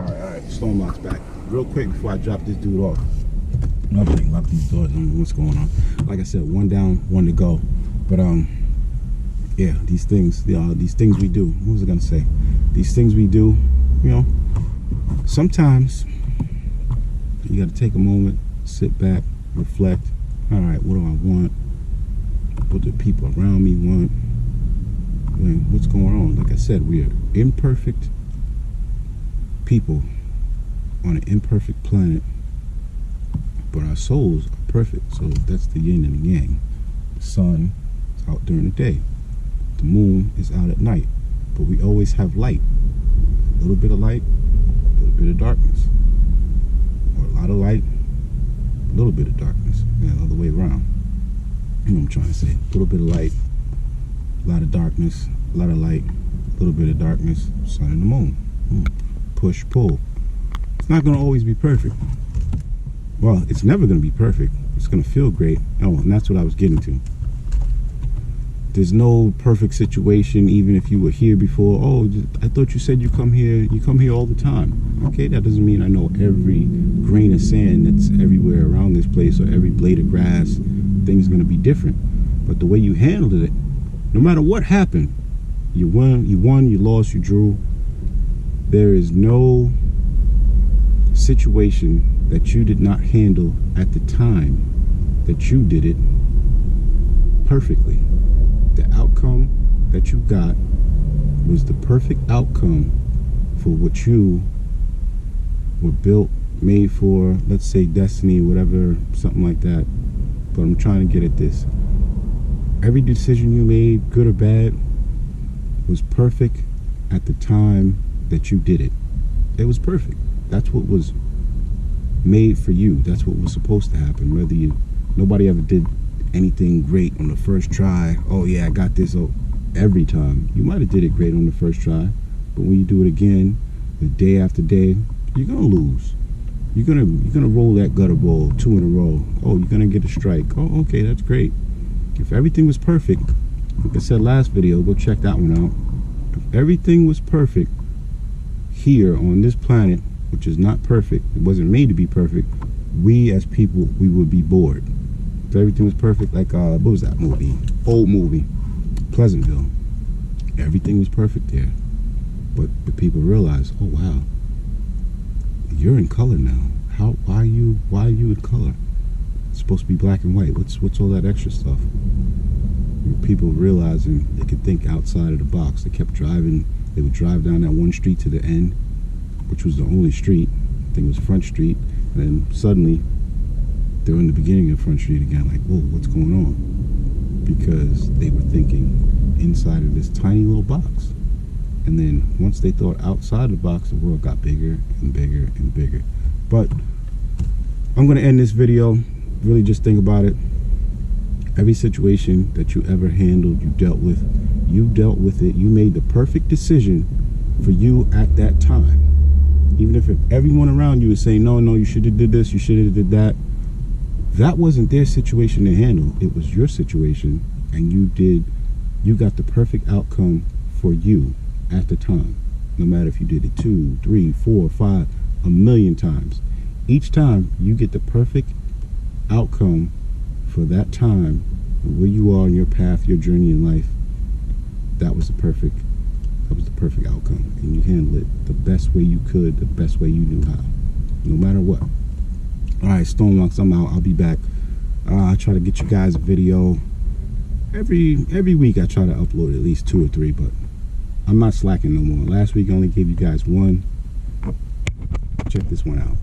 Alright, Stormlock's back. Real quick before I drop this dude off. Lock these doors. I don't know what's going on. Like I said, one down, one to go. But yeah, these things we do. What was I gonna say? These things we do, you know, sometimes you gotta take a moment, sit back, reflect. Alright, what do I want? What do people around me want? What's going on? Like I said, we are imperfect people on an imperfect planet, but our souls are perfect. So that's the yin and the yang. The sun is out during the day, the moon is out at night, but we always have light. A little bit of light, a little bit of darkness, or a lot of light, a little bit of darkness, and the other way around. You know what I'm trying to say? A little bit of light, a lot of darkness, a lot of light, a little bit of darkness, sun and the moon. Push, pull. It's not going to always be perfect. Well, it's never going to be perfect. It's going to feel great. Oh, and that's what I was getting to. There's no perfect situation, even if you were here before. Oh, I thought you said you come here all the time. Okay, that doesn't mean I know every grain of sand that's everywhere around this place, or every blade of grass. Things going to be different. But the way you handled it, no matter what happened, you won, you lost, you drew. There is no situation that you did not handle at the time that you did it perfectly. The outcome that you got was the perfect outcome for what you were built, made for. Let's say destiny, whatever, something like that. But I'm trying to get at this. Every decision you made, good or bad, was perfect at the time that you did it. It was perfect. That's what was made for you. That's what was supposed to happen. Nobody ever did anything great on the first try. Oh yeah, I got this. Oh, every time you might have did it great on the first try, but when you do it again, the day after day, you're gonna lose. You're gonna roll that gutter ball 2 in a row. Oh, you're gonna get a strike. Oh, okay, that's great. If everything was perfect, like I said last video, go check that one out. If everything was perfect here on this planet, which is not perfect, it wasn't made to be perfect, we as people, we would be bored. If everything was perfect, like what was that movie? Old movie, Pleasantville. Everything was perfect there, but the people realize, oh wow, you're in color now. Why are you in color? It's supposed to be black and white. What's all that extra stuff? People realizing they could think outside of the box. They kept driving. They would drive down that one street to the end, which was the only street. I think it was Front Street. And then suddenly, they're in the beginning of Front Street again. Like, whoa, what's going on? Because they were thinking inside of this tiny little box. And then once they thought outside the box, the world got bigger and bigger and bigger. But I'm going to end this video. Really just think about it. Every situation that you ever handled, you dealt with it. You made the perfect decision for you at that time. Even if everyone around you is saying, no, you should have did this, you should have did that. That wasn't their situation to handle. It was your situation, and you got the perfect outcome for you at the time. No matter if you did it 2, 3, 4, 5, a million times. Each time you get the perfect outcome for that time, where you are in your path, your journey in life. That was the perfect outcome, and you handled it the best way you could, the best way you knew how, no matter what. All right, Stormlocks, I'm out. I'll be back. I try to get you guys a video every week. I try to upload at least 2 or 3, but I'm not slacking no more. Last week I only gave you guys 1. Check this one out.